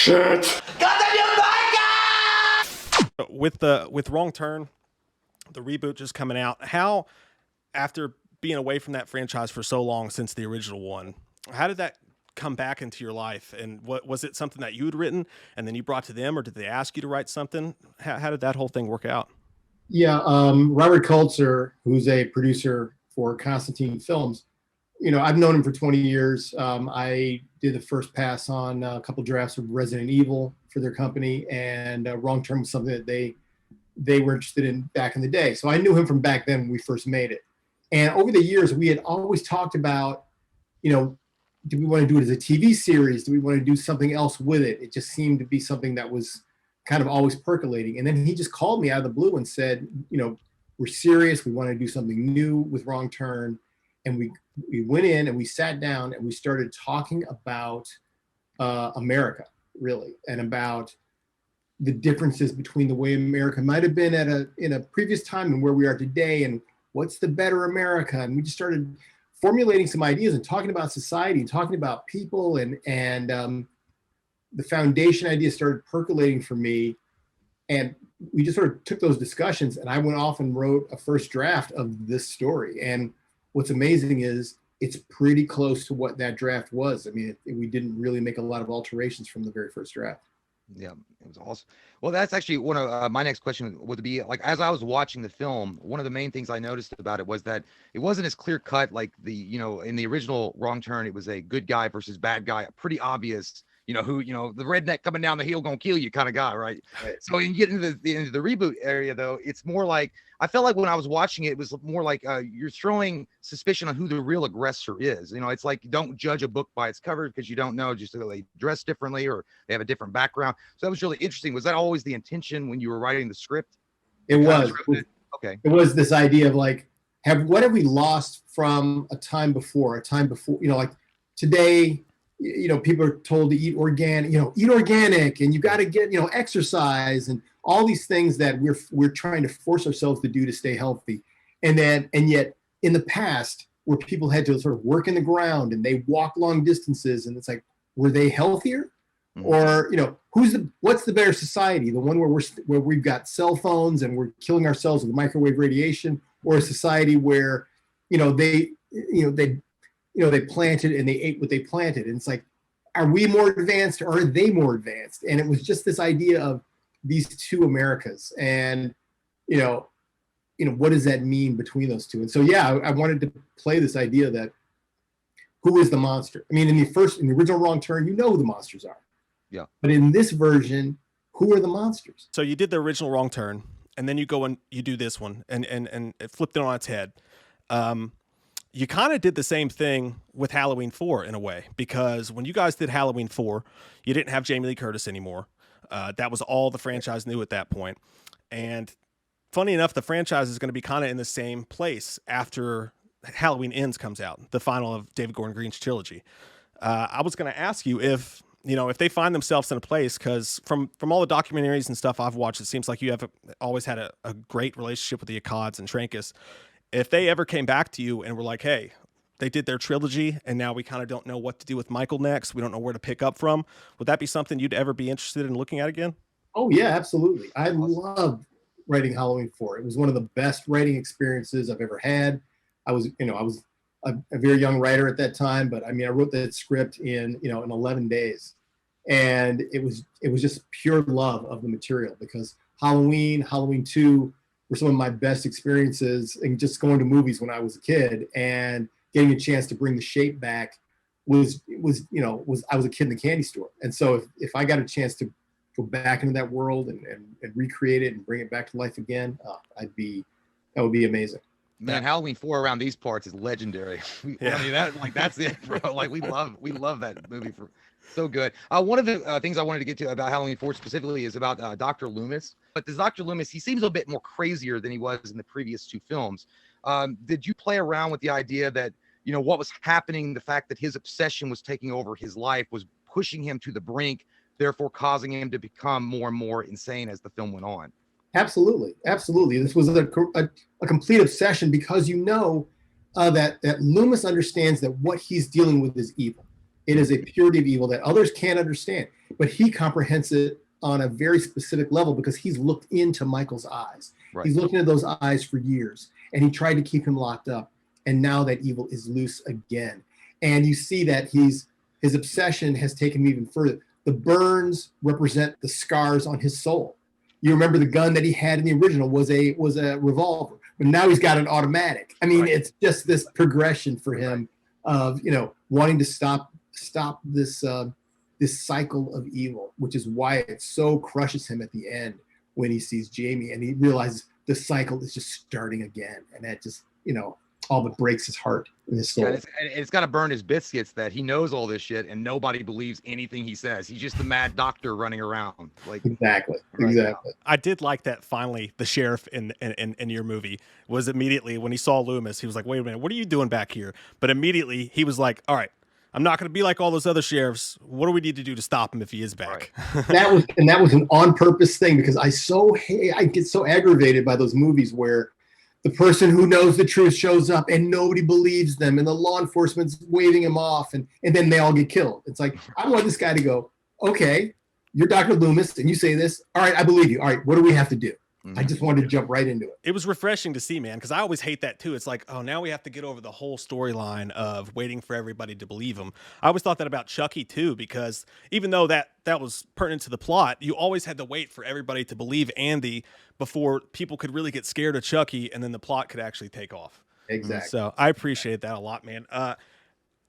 Shit. With Wrong Turn, the reboot just coming out, how, after being away from that franchise for so long since the original one, how did that come back into your life? And what was it, something that you had written and then you brought to them, or did they ask you to write something? How did that whole thing work out? Yeah, Robert Kultzer, who's a producer for Constantine Films, I've known him for 20 years. I did the first pass on a couple drafts of Resident Evil for their company, and Wrong Turn was something that they were interested in back in the day. So I knew him from back then when we first made it. And over the years, we had always talked about, do we want to do it as a TV series? Do we want to do something else with it? It just seemed to be something that was kind of always percolating. And then he just called me out of the blue and said, we're serious. We want to do something new with Wrong Turn. And we went in and we sat down and we started talking about America, really, and about the differences between the way America might have been in a previous time and where we are today, and what's the better America. And we just started formulating some ideas and talking about society and talking about people, and the foundation idea started percolating for me. And we just sort of took those discussions, and I went off and wrote a first draft of this story. And what's amazing is it's pretty close to what that draft was. I mean, we didn't really make a lot of alterations from the very first draft. Yeah, it was awesome. Well, that's actually one of my next question would be, like, as I was watching the film, one of the main things I noticed about it was that it wasn't as clear cut like in the original Wrong Turn. It was a good guy versus bad guy, pretty obvious, who, the redneck coming down the hill gonna kill you kind of guy, right? So when you get into the reboot area, though, it's more like, I felt like when I was watching it, it was more like you're throwing suspicion on who the real aggressor is. It's like, don't judge a book by its cover, because you don't know, just they dress differently or they have a different background. So that was really interesting. Was that always the intention when you were writing the script? It was. Okay. It was this idea of like, what have we lost from a time before, like today, people are told to eat organic, and you got to get, exercise and all these things that we're trying to force ourselves to do to stay healthy. And yet in the past, where people had to sort of work in the ground and they walk long distances, and it's like, were they healthier? Mm-hmm. Or, what's the better society? The one where we've got cell phones and we're killing ourselves with microwave radiation, or a society where, they planted and they ate what they planted. And it's like, are we more advanced or are they more advanced? And it was just this idea of these two Americas, and, what does that mean between those two? And so, yeah, I wanted to play this idea that who is the monster? I mean, in the original Wrong Turn, who the monsters are. Yeah. But in this version, who are the monsters? So you did the original Wrong Turn, and then you go and you do this one, and it flipped it on its head. You kind of did the same thing with Halloween 4 in a way, because when you guys did Halloween 4, you didn't have Jamie Lee Curtis anymore. That was all the franchise knew at that point. And funny enough, the franchise is going to be kind of in the same place after Halloween Ends comes out, the final of David Gordon Green's trilogy. I was going to ask you if they find themselves in a place, because from all the documentaries and stuff I've watched, it seems like you have always had a great relationship with the Akkads and Trancas. If they ever came back to you and were like, hey, they did their trilogy and now we kind of don't know what to do with Michael next, we don't know where to pick up from, would that be something you'd ever be interested in looking at again? Oh, yeah, absolutely. I loved writing Halloween 4. It was one of the best writing experiences I've ever had. I was a very young writer at that time, but I wrote that script in 11 days. And it was just pure love of the material, because Halloween 2 were some of my best experiences, and just going to movies when I was a kid and getting a chance to bring the shape back I was a kid in the candy store. And so if I got a chance to go back into that world and recreate it and bring it back to life again, that would be amazing. Man, Halloween 4 around these parts is legendary. That's it, bro. Like, we love that movie for so good. One of the things I wanted to get to about Halloween 4 specifically is about Dr. Loomis. But this Dr. Loomis, he seems a bit more crazier than he was in the previous two films. Did you play around with the idea that, what was happening, the fact that his obsession was taking over his life, was pushing him to the brink, therefore causing him to become more and more insane as the film went on? Absolutely. This was a complete obsession, because that Loomis understands that what he's dealing with is evil. It is a purity of evil that others can't understand, but he comprehends it on a very specific level because he's looked into Michael's eyes. Right. He's looked into those eyes for years, and he tried to keep him locked up. And now that evil is loose again. And you see that his obsession has taken him even further. The burns represent the scars on his soul. You remember the gun that he had in the original was a revolver, but now he's got an automatic. I mean, it's just this progression for him of, wanting to stop this cycle of evil, which is why it so crushes him at the end when he sees Jamie and he realizes the cycle is just starting again. And that just, all but breaks his heart and his soul. Yeah, it's got to burn his biscuits that he knows all this shit and nobody believes anything he says. He's just the mad doctor running around. Like exactly. I did like that. Finally, the sheriff in your movie was immediately when he saw Loomis, he was like, "Wait a minute, what are you doing back here?" But immediately he was like, "All right, I'm not going to be like all those other sheriffs. What do we need to do to stop him if he is back?" Right. that was an on purpose thing because I get so aggravated by those movies where the person who knows the truth shows up and nobody believes them and the law enforcement's waving him off and then they all get killed. It's like, I want this guy to go, okay, you're Dr. Loomis and you say this. All right, I believe you. All right, what do we have to do? Mm-hmm. I just wanted to jump right into it. It was refreshing to see, man, because I always hate that too. It's like, oh, now we have to get over the whole storyline of waiting for everybody to believe him. I always thought that about Chucky too, because even though that was pertinent to the plot, you always had to wait for everybody to believe Andy before people could really get scared of Chucky, and then the plot could actually take off. Exactly. So I appreciate that a lot, man.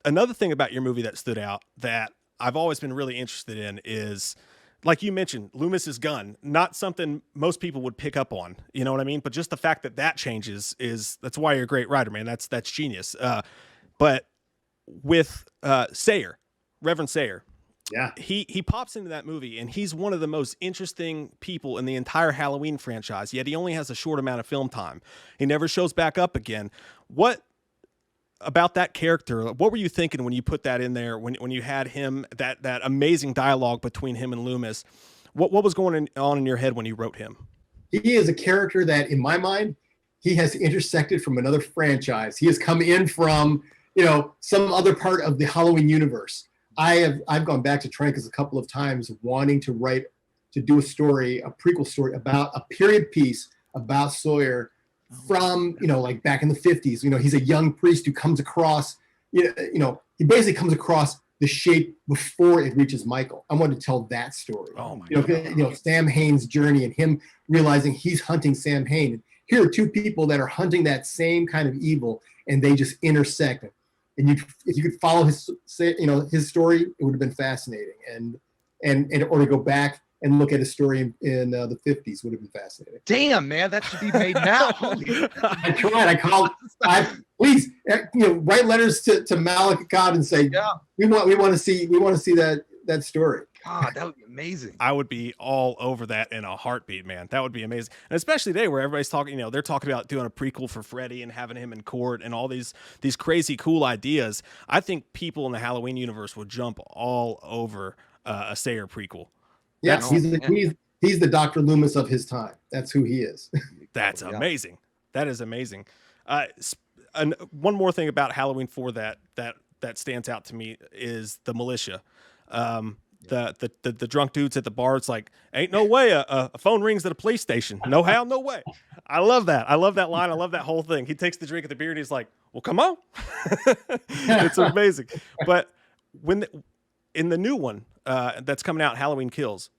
Another thing about your movie that stood out that I've always been really interested in is, like you mentioned, Loomis's gun, not something most people would pick up on, you know what I mean? But just the fact that changes that's why you're a great writer, man. That's genius. But with Sayer, Reverend Sayer, yeah, he pops into that movie and he's one of the most interesting people in the entire Halloween franchise, yet he only has a short amount of film time. He never shows back up again. What about that character? What were you thinking when you put that in there, when you had him, that amazing dialogue between him and Loomis? What was going on in your head when you wrote him? He is a character that, in my mind, he has intersected from another franchise. He has come in from, some other part of the Halloween universe. I've gone back to Trancas a couple of times wanting to do a prequel story about a period piece about Sawyer from, like back in the 50s. He's a young priest who comes across, he basically comes across the shape before it reaches Michael. I wanted to tell that story. Oh my God. Sam Hain's journey and him realizing he's hunting Sam Hain. Here are two people that are hunting that same kind of evil, and they just intersect. And if you could follow his story, it would have been fascinating. Or to go back and look at his story in the 50s would have been fascinating. Damn, man, that should be made now. I tried. Please, write letters to Malik God and say, yeah, we want to see that story. God, that would be amazing. I would be all over that in a heartbeat, man. That would be amazing. And especially today where everybody's talking, they're talking about doing a prequel for Freddy and having him in court and all these crazy cool ideas. I think people in the Halloween universe would jump all over a Sayer prequel. Yeah, he's the Dr. Loomis of his time. That's who he is. That's amazing. That is amazing. One more thing about Halloween 4 that stands out to me is the militia. The drunk dudes at the bar. It's like, ain't no way a phone rings at a police station. No how, no way. I love that. I love that line. I love that whole thing. He takes the drink of the beer and he's like, well, come on. It's amazing. But in the new one that's coming out, Halloween Kills,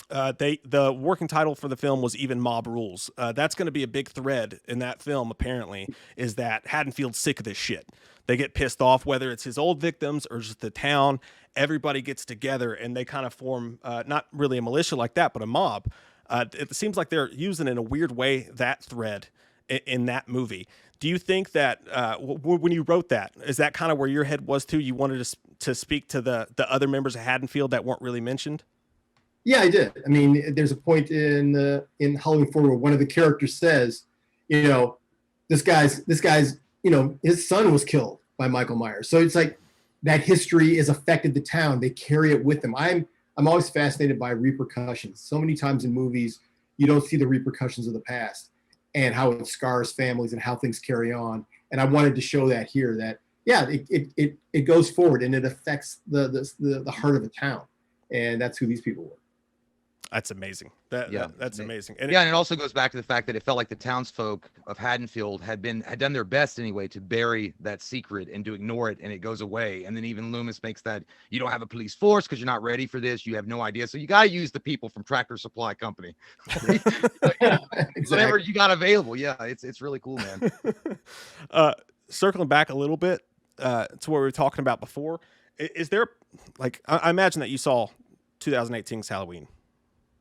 the working title for the film was Even Mob Rules. That's going to be a big thread in that film, apparently, is that Haddonfield's sick of this shit. They get pissed off, whether it's his old victims or just the town. Everybody gets together and they kind of form not really a militia like that, but a mob. It seems like they're using in a weird way that thread in that movie. Do you think that when you wrote that, is that kind of where your head was too? You wanted to speak to the other members of Haddonfield that weren't really mentioned? Yeah, I did. I mean, there's a point in Halloween 4 where one of the characters says, this guy's, his son was killed by Michael Myers. So it's like that history has affected the town. They carry it with them. I'm always fascinated by repercussions. So many times in movies, you don't see the repercussions of the past and how it scars families and how things carry on. And I wanted to show that here, that, yeah, it goes forward and it affects the heart of a town, and that's who these people were. That's amazing. That's amazing. And and it also goes back to the fact that it felt like the townsfolk of Haddonfield had done their best anyway to bury that secret and to ignore it, and it goes away. And then even Loomis makes that you don't have a police force because you're not ready for this. You have no idea, so you got to use the people from Tractor Supply Company, Exactly. whatever you got available. Yeah, it's really cool, man. Circling back a little bit to what we were talking about before, is there like I imagine that you saw 2018's Halloween.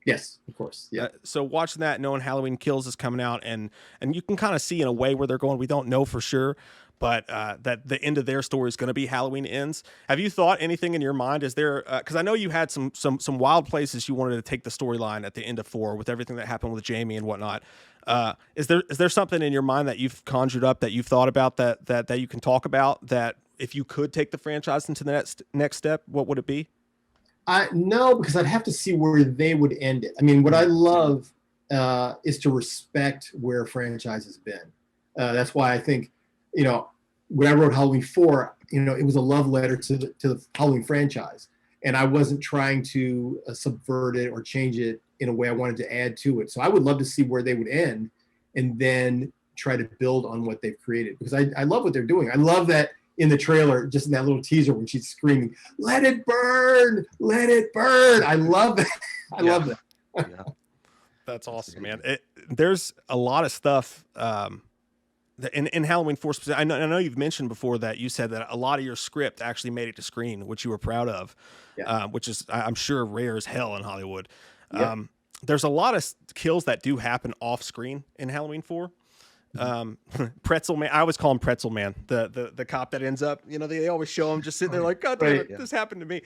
Yes, of course. Yeah. So watching that, knowing Halloween Kills is coming out, and you can kind of see in a way where they're going. We don't know for sure, but that the end of their story is going to be Halloween Ends. Have you thought anything in your mind? Is there because I know you had some wild places you wanted to take the storyline at the end of 4 with everything that happened with Jamie and whatnot. Is there something in your mind that you've conjured up that you've thought about that you can talk about, that if you could take the franchise into the next step, what would it be? No, because I'd have to see where they would end it. I mean, what I love is to respect where a franchise has been. That's why I think, when I wrote Halloween 4, it was a love letter to the Halloween franchise. And I wasn't trying to subvert it or change it in a way I wanted to add to it. So I would love to see where they would end and then try to build on what they've created. Because I love what they're doing. I love that in the trailer, just in that little teaser when she's screaming, "Let it burn, let it burn." I love that. I love that. Yeah. That's awesome, man. There's a lot of stuff in Halloween 4 specific. I know you've mentioned before that you said that a lot of your script actually made it to screen, which you were proud of, which is, I'm sure, rare as hell in Hollywood. Yeah. There's a lot of kills that do happen off screen in Halloween 4. Pretzel Man, I always call him Pretzel Man, the cop that ends up, they always show him just sitting there like, God damn it, this happened to me.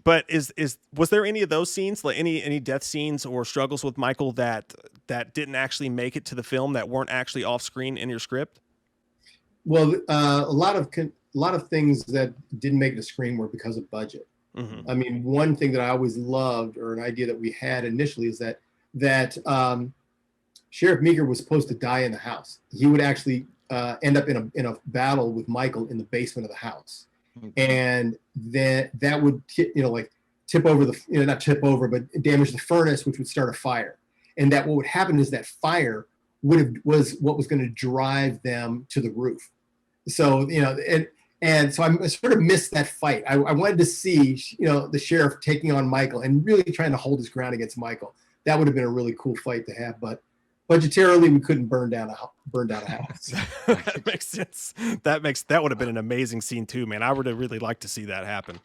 But was there any of those scenes, like any death scenes or struggles with Michael that didn't actually make it to the film, that weren't actually off screen in your script? Well, a lot of things that didn't make it to screen were because of budget. Mm-hmm. I mean, one thing that I always loved, or an idea that we had initially, is that Sheriff Meeker was supposed to die in the house. He would actually end up in a battle with Michael in the basement of the house. Mm-hmm. And then that would tip over not tip over, but damage the furnace, which would start a fire. And that what would happen is that fire was what was going to drive them to the roof. So, and so I sort of missed that fight. I wanted to see, the sheriff taking on Michael and really trying to hold his ground against Michael. That would have been a really cool fight to have, but budgetarily we couldn't burn down a house. That makes sense. That would have been an amazing scene too, man. I would have really liked to see that happen.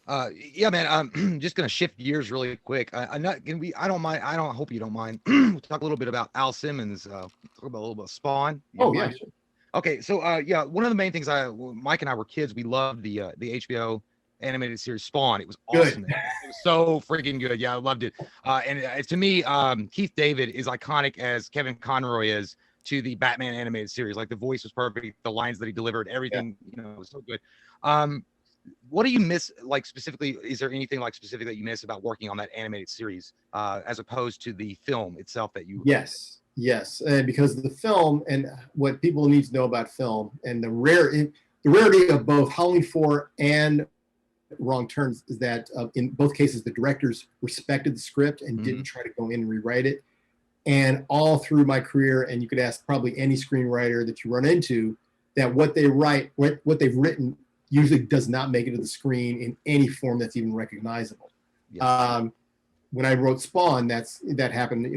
Yeah, man. I'm just gonna shift gears really quick. I'm not gonna be. I don't mind. I hope you don't mind. We'll talk a little bit about Al Simmons. Talk about a little bit of Spawn. Yeah. Sure. Okay, so one of the main things Mike and I were kids. We loved the HBO animated series Spawn. It was awesome. It was so freaking good. Yeah, I loved it. And to me, Keith David is iconic as Kevin Conroy is to the Batman animated series. Like, the voice was perfect, the lines that he delivered, everything, was so good. What do you miss, like, specifically? Is there anything like specific that you miss about working on that animated series as opposed to the film itself that you? Yes, because the film, and what people need to know about film, and the rarity of both Halloween 4 and Wrong Turns, is that in both cases the directors respected the script and didn't try to go in and rewrite it. And all through my career, and you could ask probably any screenwriter that you run into, that what they write, what they've written, usually does not make it to the screen in any form that's even recognizable. When I wrote Spawn, that happened.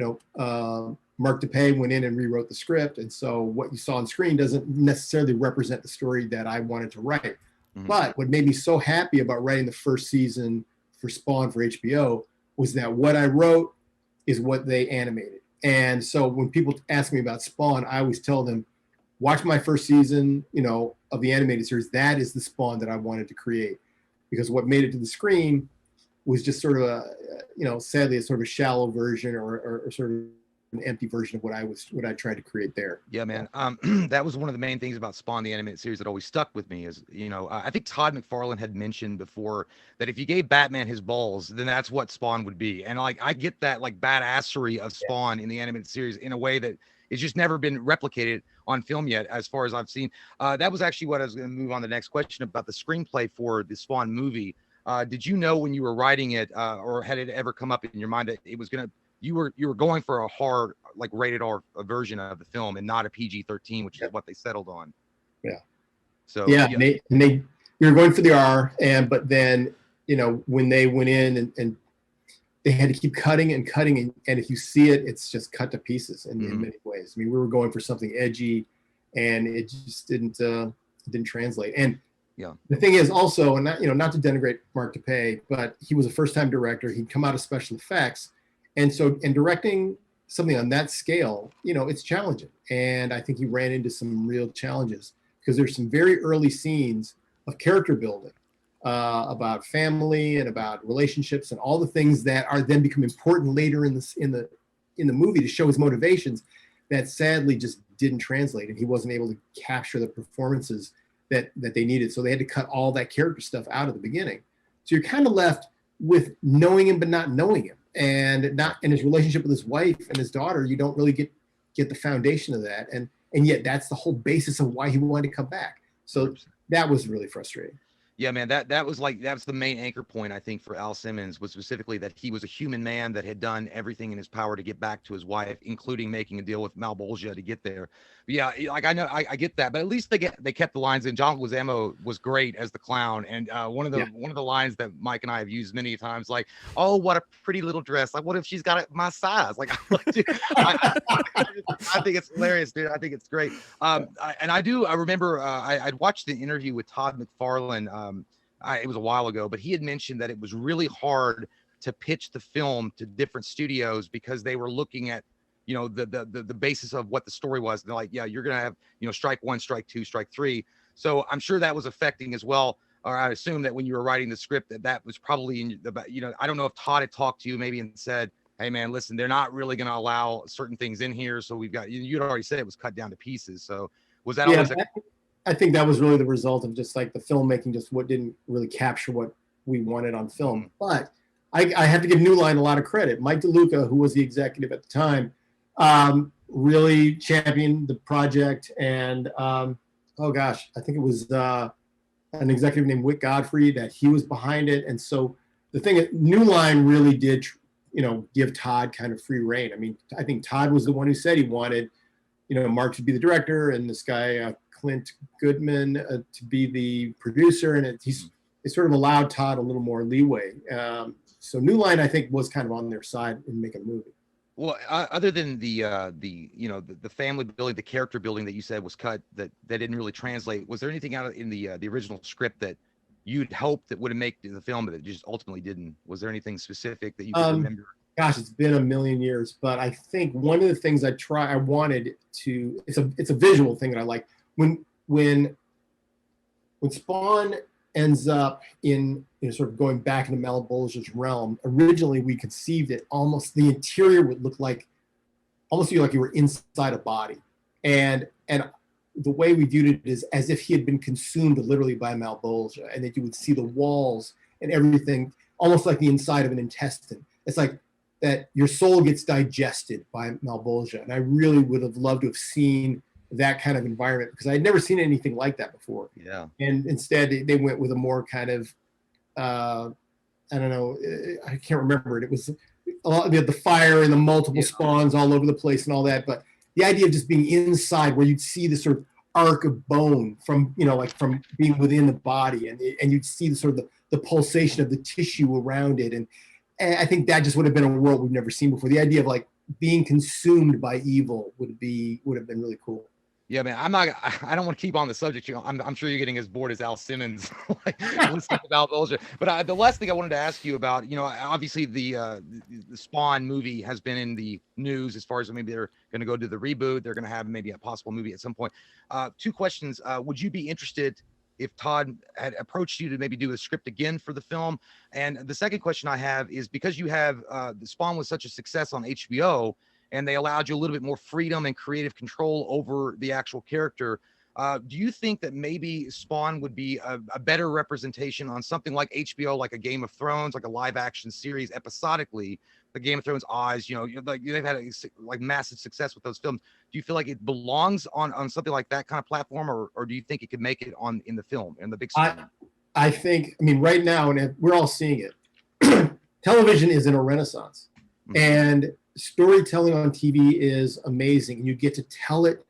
Mark DePay went in and rewrote the script, and so what you saw on screen doesn't necessarily represent the story that I wanted to write. Mm-hmm. But what made me so happy about writing the first season for Spawn for HBO was that what I wrote is what they animated. And so when people ask me about Spawn, I always tell them, watch my first season, of the animated series. That is the Spawn that I wanted to create, because what made it to the screen was just sort of sadly, a sort of a shallow version or sort of an empty version of what I tried to create there. Yeah, man. That was one of the main things about Spawn, the animated series, that always stuck with me is, I think Todd McFarlane had mentioned before that if you gave Batman his balls, then that's what Spawn would be. And I get that badassery of Spawn in the animated series in a way that it's just never been replicated on film yet, as far as I've seen. That was actually what I was going to move on to the next question about the screenplay for the Spawn movie. Did you know when you were writing it, or had it ever come up in your mind that it was going to, you were going for a hard, like rated R version of the film and not a PG-13, which is what they settled on? Yeah. So yeah, we were going for the R, but then, you know, when they went in and they had to keep cutting and cutting, and if you see it, it's just cut to pieces in many ways. I mean, we were going for something edgy, and it just didn't translate. And the thing is also, and not to denigrate Mark Tappé, but he was a first-time director. He'd come out of special effects, and so directing something on that scale, you know, it's challenging. And I think he ran into some real challenges because there's some very early scenes of character building about family and about relationships and all the things that are then become important later in the movie to show his motivations that sadly just didn't translate, and he wasn't able to capture the performances that they needed. So they had to cut all that character stuff out at the beginning. So you're kind of left with knowing him but not knowing him, and not in his relationship with his wife and his daughter. You don't really get the foundation of that, and yet that's the whole basis of why he wanted to come back. So that was really frustrating. Yeah, man, that was the main anchor point, I think, for Al Simmons, was specifically that he was a human man that had done everything in his power to get back to his wife, including making a deal with Malbolgia to get there. But yeah, like I know, I get that, but at least they kept the lines in. John Leguizamo was great as the clown, and one of the lines that Mike and I have used many times, like, "Oh, what a pretty little dress! Like, what if she's got it my size?" Like, I think it's hilarious, dude. I think it's great. I remember I'd watched the interview with Todd McFarlane. It was a while ago, but he had mentioned that it was really hard to pitch the film to different studios because they were looking at, you know, the basis of what the story was. They're like, yeah, you're gonna have, you know, strike one, strike two, strike three. So I'm sure that was affecting as well. Or I assume that when you were writing the script, that was probably in the, you know, I don't know if Todd had talked to you maybe and said, hey man, listen, they're not really gonna allow certain things in here. So we've got, you'd already said it was cut down to pieces. So was that always I think that was really the result of just like the filmmaking, just what didn't really capture what we wanted on film. But I have to give New Line a lot of credit. Mike DeLuca, who was the executive at the time, really championed the project. And oh gosh, I think it was an executive named Whit Godfrey that he was behind it. And so the thing is, New Line really did, you know, give Todd kind of free reign. I mean, I think Todd was the one who said he wanted, you know, Mark to be the director and this guy, Clint Goodman, to be the producer, and it sort of allowed Todd a little more leeway. So New Line, I think, was kind of on their side in making a movie. Well, other than the you know, the family building, the character building that you said was cut, that didn't really translate, was there anything out in the original script that you'd hoped that would have made the film, but it just ultimately didn't? Was there anything specific that you could remember? Gosh, it's been a million years, but I think one of the things it's a visual thing that I like. When Spawn ends up in, you know, sort of going back into Malbolgia's realm, originally we conceived it almost, the interior would look like, almost feel like you were inside a body, and the way we viewed it is as if he had been consumed literally by Malbolgia, and that you would see the walls and everything almost like the inside of an intestine. It's like that your soul gets digested by Malbolgia, and I really would have loved to have seen that kind of environment because I had never seen anything like that before. Yeah. And instead they went with a more kind of, I don't know, I can't remember it. It was a lot of the fire and the multiple spawns all over the place and all that. But the idea of just being inside where you'd see the sort of arc of bone from, you know, like from being within the body, and you'd see the sort of the pulsation of the tissue around it. And I think that just would have been a world we've never seen before. The idea of like being consumed by evil would have been really cool. Yeah, man, I don't want to keep on the subject. You know, I'm sure you're getting as bored as Al Simmons like listening about Malbolgia. But the last thing I wanted to ask you about, you know, obviously the Spawn movie has been in the news as far as maybe they're going to go to the reboot. They're going to have maybe a possible movie at some point. Two questions. Would you be interested if Todd had approached you to maybe do a script again for the film? And the second question I have is, because you have the Spawn was such a success on HBO, and they allowed you a little bit more freedom and creative control over the actual character. Do you think that maybe Spawn would be a better representation on something like HBO, like a Game of Thrones, like a live action series episodically? The Game of Thrones Oz, like they've had like massive success with those films. Do you feel like it belongs on something like that kind of platform, or do you think it could make it in the film in the big screen? I think, I mean, right now, and we're all seeing it, television is in a renaissance, and storytelling on TV is amazing, and you get to tell it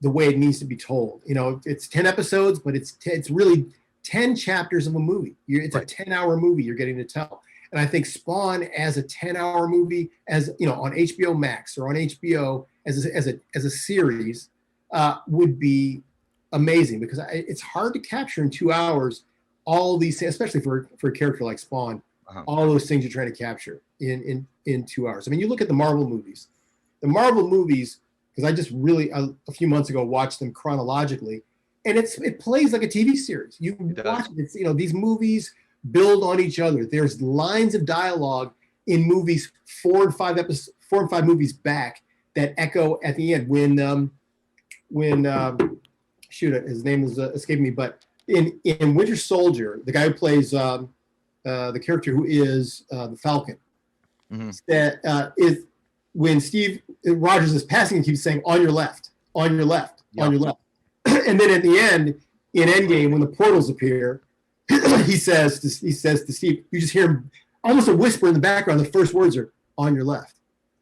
the way it needs to be told. It's 10 episodes, but it's really 10 chapters of a movie. It's a 10-hour movie you're getting to tell. And I think Spawn as a 10-hour movie, as on HBO Max or on HBO as a series, would be amazing, because it's hard to capture in 2 hours all these things, especially for a character like Spawn. All those things you're trying to capture in 2 hours. I mean, you look at the Marvel movies. The Marvel movies, because I just really a few months ago watched them chronologically, and it plays like a TV series. You watch it. It's, these movies build on each other. There's lines of dialogue in movies 4 and 5 movies back that echo at the end. When his name is escaping me, but in Winter Soldier, the guy who plays the character who is the Falcon, that is when Steve Rogers is passing and keeps saying, "On your left, on your left, on your left," and then at the end in Endgame, when the portals appear, he says to Steve, you just hear him almost a whisper in the background. The first words are "on your left."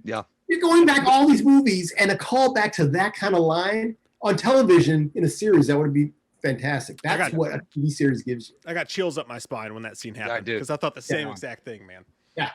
Yeah, you're going back all these movies, and a call back to that kind of line on television in a series, that would be fantastic. That's what a TV series gives you. I got chills up my spine when that scene happened, because I thought the same exact thing, man. Yeah,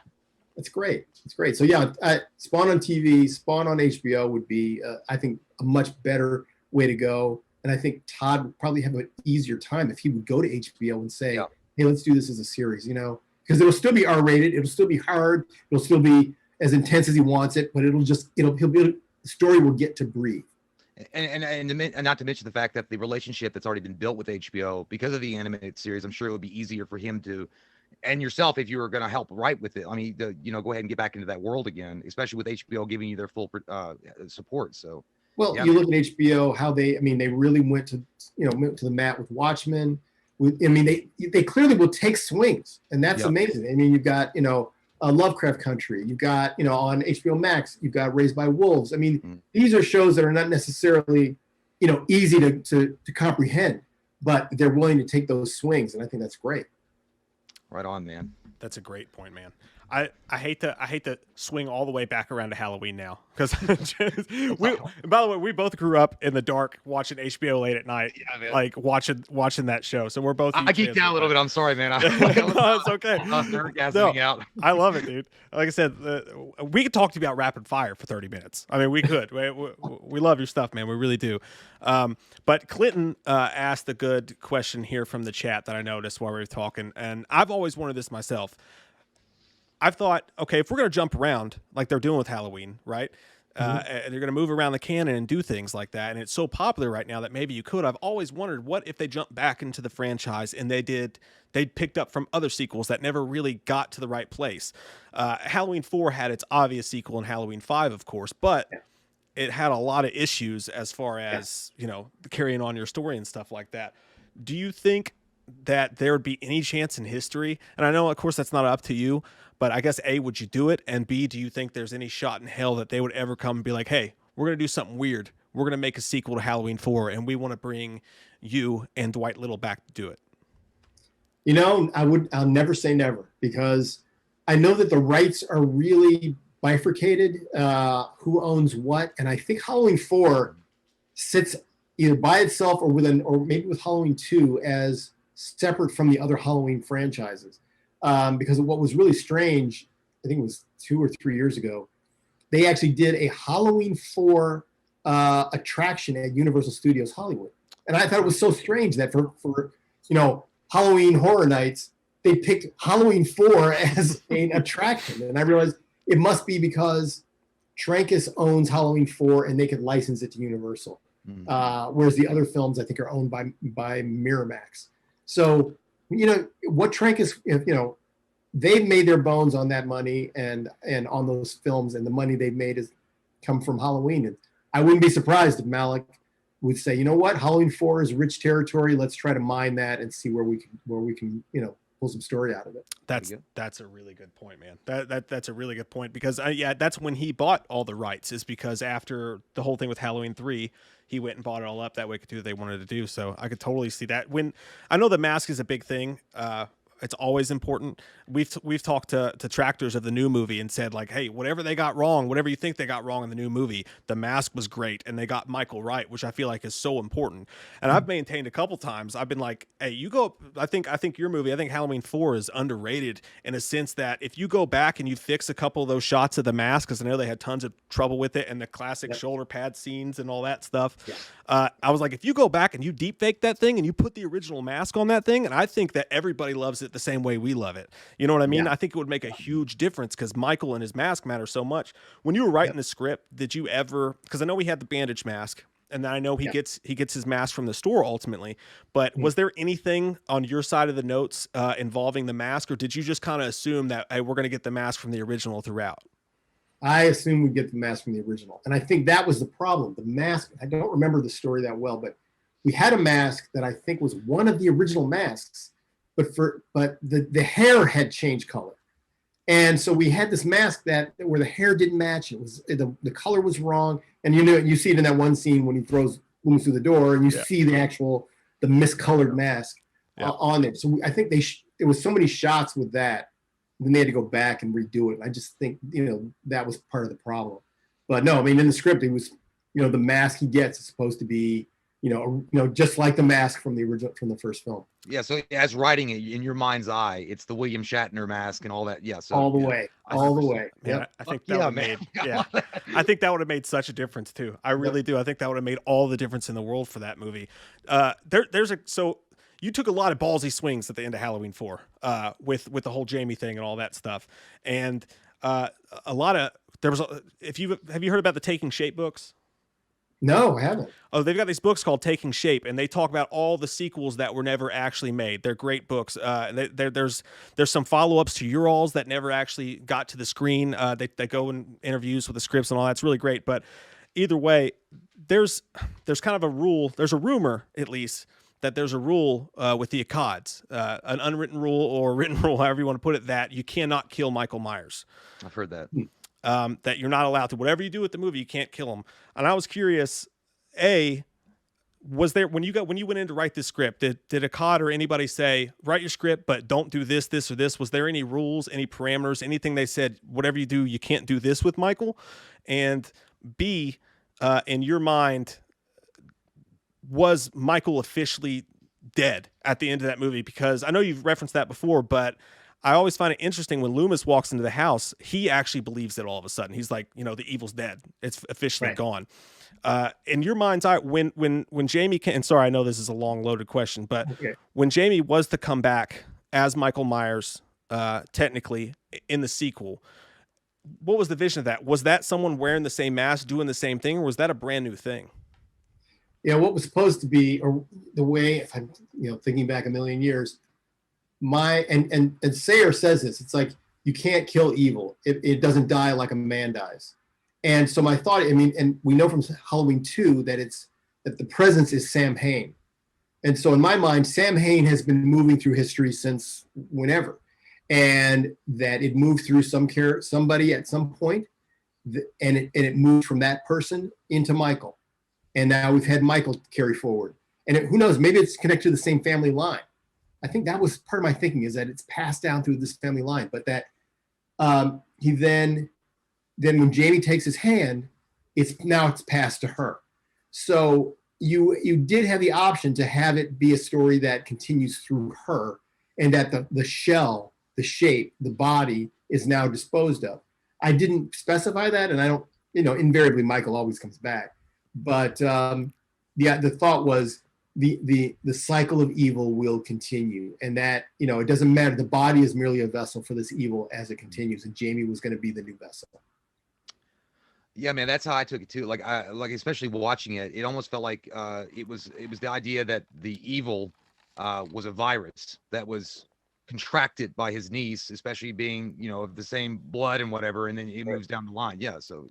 it's great. It's great. So yeah, Spawn on TV, Spawn on HBO would be, I think, a much better way to go. And I think Todd would probably have an easier time if he would go to HBO and say, "Hey, let's do this as a series," because it'll still be R-rated, it'll still be hard, it'll still be as intense as he wants it, but the story will get to breathe. And not to mention the fact that the relationship that's already been built with HBO because of the animated series, I'm sure it would be easier for him to, and yourself, if you were going to help write with it. I mean, go ahead and get back into that world again, especially with HBO giving you their full support. So, you look at HBO, how they really went to the mat with Watchmen. They clearly will take swings, and that's amazing. I mean, you've got Lovecraft Country. You've got, on HBO Max, you've got Raised by Wolves. I mean, these are shows that are not necessarily, easy to comprehend, but they're willing to take those swings, and I think that's great. Right on, man. That's a great point, man. I hate to swing all the way back around to Halloween now, because by the way, we both grew up in the dark watching HBO late at night, like watching that show. So we're both. I geeked out a little bit. I'm sorry, man. No, it's okay. Out. I love it, dude. Like I said, we could talk to you about rapid fire for 30 minutes. I mean, we could. We love your stuff, man. We really do. But Clinton asked a good question here from the chat that I noticed while we were talking, and I've always wondered this myself. I've thought, okay, if we're going to jump around like they're doing with Halloween, right? And they're going to move around the canon and do things like that, and it's so popular right now that maybe you could. I've always wondered, what if they jumped back into the franchise and they picked up from other sequels that never really got to the right place. Halloween 4 had its obvious sequel in Halloween 5, of course, but it had a lot of issues as far as, carrying on your story and stuff like that. Do you think that there would be any chance in history? And I know, of course, that's not up to you, but I guess A, would you do it? And B, do you think there's any shot in hell that they would ever come and be like, "Hey, we're going to do something weird. We're going to make a sequel to Halloween 4, and we want to bring you and Dwight Little back to do it"? I'll never say never, because I know that the rights are really bifurcated, who owns what. And I think Halloween 4 sits either by itself or maybe with Halloween 2 as separate from the other Halloween franchises. Because what was really strange, I think it was 2 or 3 years ago, they actually did a Halloween 4 attraction at Universal Studios Hollywood. And I thought it was so strange that for Halloween Horror Nights, they picked Halloween 4 as an attraction. And I realized it must be because Trancas owns Halloween 4 and they could license it to Universal. Whereas the other films, I think, are owned by Miramax. So, what Trancas, they've made their bones on that money and on those films, and the money they've made has come from Halloween. And I wouldn't be surprised if Malik would say, you know what, Halloween 4 is rich territory. Let's try to mine that and see where we can pull some story out of it. That's a really good point, man. That's a really good point, because yeah, that's when he bought all the rights, is because after the whole thing with Halloween 3, he went and bought it all up. That way could do what they wanted to do. So I could totally see that. When I know the mask is a big thing, it's always important. We've talked to detractors of the new movie and said, like, hey, whatever they got wrong, whatever you think they got wrong in the new movie, the mask was great and they got Michael right, which I feel like is so important. And I've maintained a couple times, I've been like, hey, you go, I think your movie, I think Halloween 4 is underrated in a sense that if you go back and you fix a couple of those shots of the mask, because I know they had tons of trouble with it and the classic shoulder pad scenes and all that stuff. I was like, if you go back and you deep fake that thing and you put the original mask on that thing, and I think that everybody loves it the same way we love it. You know what I mean? I think it would make a huge difference because Michael and his mask matter so much. When you were writing the script, did you ever, because I know we had the bandage mask, and then I know he gets his mask from the store ultimately, but was there anything on your side of the notes involving the mask, or did you just kind of assume that, hey, we're going to get the mask from the original throughout? I assumed we'd get the mask from the original. And I think that was the problem. The mask, I don't remember the story that well, but we had a mask that I think was one of the original masks, but the hair had changed color. And so we had this mask where the hair didn't match. It was the color was wrong. And you see it in that one scene when he throws Loomis through the door, and you see the miscolored mask on it. So I think there was so many shots with that. Then they had to go back and redo it. I just think that was part of the problem. But no, I mean, in the script, it was the mask he gets is supposed to be just like the mask from the first film. Yeah. So as writing it in your mind's eye, it's the William Shatner mask and all that. Yeah. So all the way. Man, I think that would have made. Yeah, I think that would have made such a difference too. I really do. I think that would have made all the difference in the world for that movie. So you took a lot of ballsy swings at the end of Halloween 4, with the whole Jamie thing and all that stuff, and have you heard about the Taking Shape books? No, I haven't. Oh, they've got these books called Taking Shape, and they talk about all the sequels that were never actually made. They're great books. There's some follow-ups to Your Alls that never actually got to the screen. They go in interviews with the scripts and all that. It's really great. But either way, there's kind of a rule. There's a rumor, at least, that there's a rule with the Accods, an unwritten rule or a written rule, however you want to put it, that you cannot kill Michael Myers. I've heard that. That you're not allowed to. Whatever you do with the movie, you can't kill him. And I was curious, was there, when you went in to write this script, did Akkad or anybody say, write your script, but don't do this, this, or this? Was there any rules, any parameters, anything they said, whatever you do, you can't do this with Michael? And B, in your mind, was Michael officially dead at the end of that movie? Because I know you've referenced that before, but I always find it interesting when Loomis walks into the house, he actually believes it all of a sudden. He's like, the evil's dead. It's officially gone. In your mind's eye, when Jamie and sorry, I know this is a long loaded question, but when Jamie was to come back as Michael Myers, technically in the sequel, what was the vision of that? Was that someone wearing the same mask, doing the same thing, or was that a brand new thing? Yeah, what was supposed to be, or the way, if I'm thinking back a million years, and Sayer says this, it's like, you can't kill evil. It doesn't die like a man dies. And so my thought, and we know from Halloween 2 that the presence is Sam Hain. And so in my mind, Sam Hain has been moving through history since whenever, and that it moved through somebody at some point, and it moved from that person into Michael. And now we've had Michael carry forward. And who knows, maybe it's connected to the same family line. I think that was part of my thinking, is that it's passed down through this family line, but that he then when Jamie takes his hand, it's passed to her. So you did have the option to have it be a story that continues through her, and that the shell, the shape, the body is now disposed of. I didn't specify that, and I don't, invariably Michael always comes back. But the thought was the cycle of evil will continue, and that it doesn't matter. The body is merely a vessel for this evil as it continues, and Jamie was going to be the new vessel. Yeah, man, that's how I took it too. Like especially watching it, it almost felt like it was the idea that the evil was a virus that was contracted by his niece, especially being of the same blood and whatever, and then it moves down the line. Yeah, so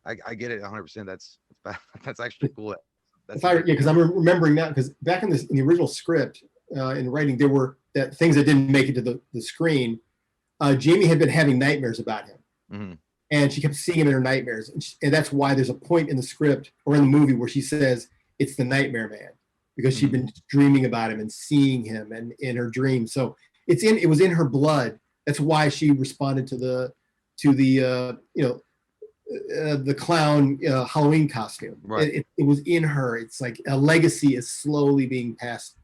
I get it 100%. That's actually cool. because I'm remembering now, because back in the original script, in writing, there were things that didn't make it to the screen. Jamie had been having nightmares about him. Mm-hmm. And she kept seeing him in her nightmares. And that's why there's a point in the script or in the movie where she says it's the nightmare man, because she'd been dreaming about him and seeing him and in her dreams. So it was in her blood. That's why she responded to the clown Halloween costume. Right. It was in her. It's like a legacy is slowly being passed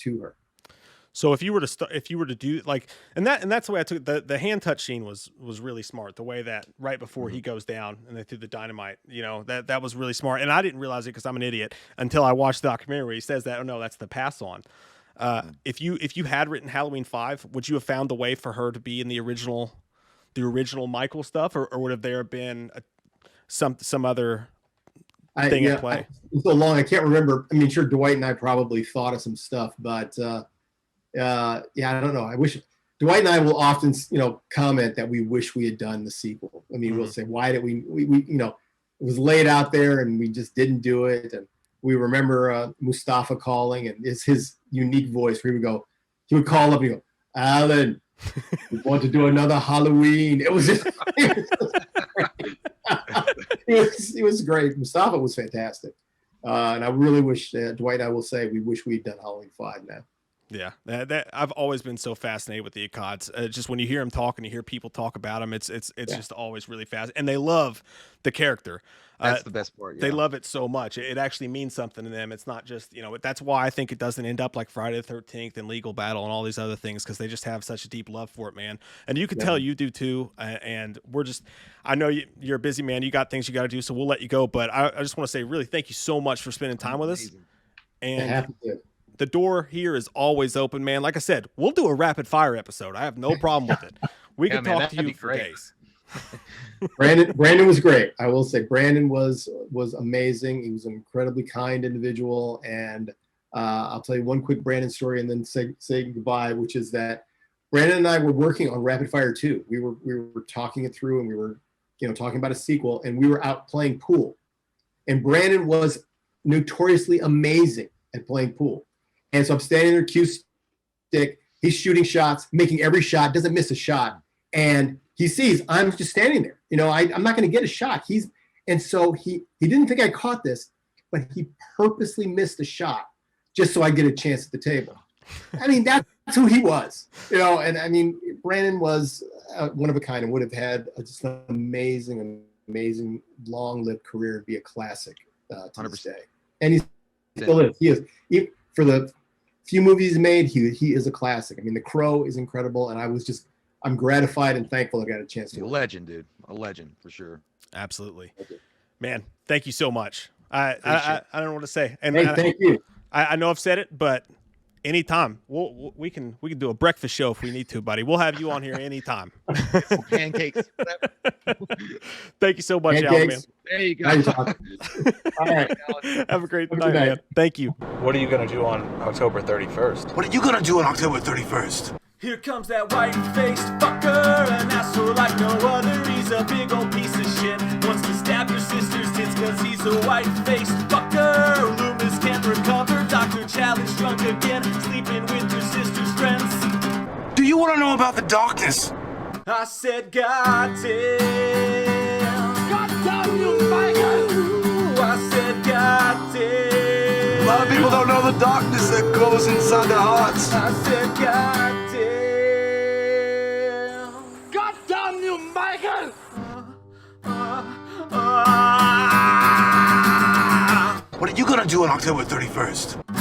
to her. So if you were to do like, and that's the way I took it. The hand touch scene was really smart. The way that right before he goes down and they threw the dynamite, that was really smart. And I didn't realize it because I'm an idiot until I watched the documentary where he says that. Oh no, that's the pass on. If you had written Halloween 5, would you have found the way for her to be in the original Michael stuff, or would have there been some other thing at play? It's so long, I can't remember. I mean, sure, Dwight and I probably thought of some stuff, but I don't know. I wish Dwight and I will often, comment that we wish we had done the sequel. I mean, we'll say, why did we it was laid out there and we just didn't do it. And we remember Mustafa calling, and it's his unique voice where he would call up and go, Alan, we want to do another Halloween. It was just, it was great. Mustafa was fantastic. And I really wish, Dwight and I will say, we wish we'd done Halloween 5 now. Yeah, that I've always been so fascinated with the Akkads. Just when you hear them talk and you hear people talk about them, it's just always really fast. And they love the character. That's the best part. They love it so much. It actually means something to them. It's not just, that's why I think it doesn't end up like Friday the 13th and Legal Battle and all these other things, because they just have such a deep love for it, man. And you can tell you do too. And I know you're a busy man. You got things you got to do, so we'll let you go. But I just want to say really thank you so much for spending time with us. And the door here is always open, man. Like I said, we'll do a rapid fire episode. I have no problem with it. We can talk to you for days. Brandon was great. I will say Brandon was amazing. He was an incredibly kind individual. And I'll tell you one quick Brandon story and then say goodbye, which is that Brandon and I were working on Rapid Fire 2. We were talking it through, and we were talking about a sequel, and we were out playing pool. And Brandon was notoriously amazing at playing pool. And so I'm standing there, cue stick. He's shooting shots, making every shot, doesn't miss a shot. And he sees I'm just standing there. I'm not going to get a shot. And so he didn't think I caught this, but he purposely missed a shot just so I get a chance at the table. I mean, that's who he was. And I mean, Brandon was one of a kind and would have had just an amazing long-lived career and be a classic to this day. And he still is. He is. For the few movies he's made, he is a classic. I mean, The Crow is incredible, and I'm gratified and thankful I got a chance to. A legend, dude. A legend for sure. Absolutely, man. Thank you so much. I don't know what to say. And thank you. I know I've said it, but anytime we can do a breakfast show if we need to, buddy. We'll have you on here anytime. Pancakes. Thank you so much, Alan, man. There you go. All right. Have a great night, man. Thank you. What are you going to do on October 31st? What are you going to do on October 31st? Here comes that white-faced fucker, an asshole like no other. He's a big old piece of shit. Wants to stab your sister's tits cause he's a white-faced fucker. Loomis can't recover. Dr. Challenge drunk again, sleeping with your sister's friends. Do you want to know about the darkness? I said, goddamn. Goddamn you, Michael! I said, goddamn. A lot of people don't know the darkness that goes inside their hearts. I said, goddamn. Goddamn you, Michael! What are you gonna do on October 31st?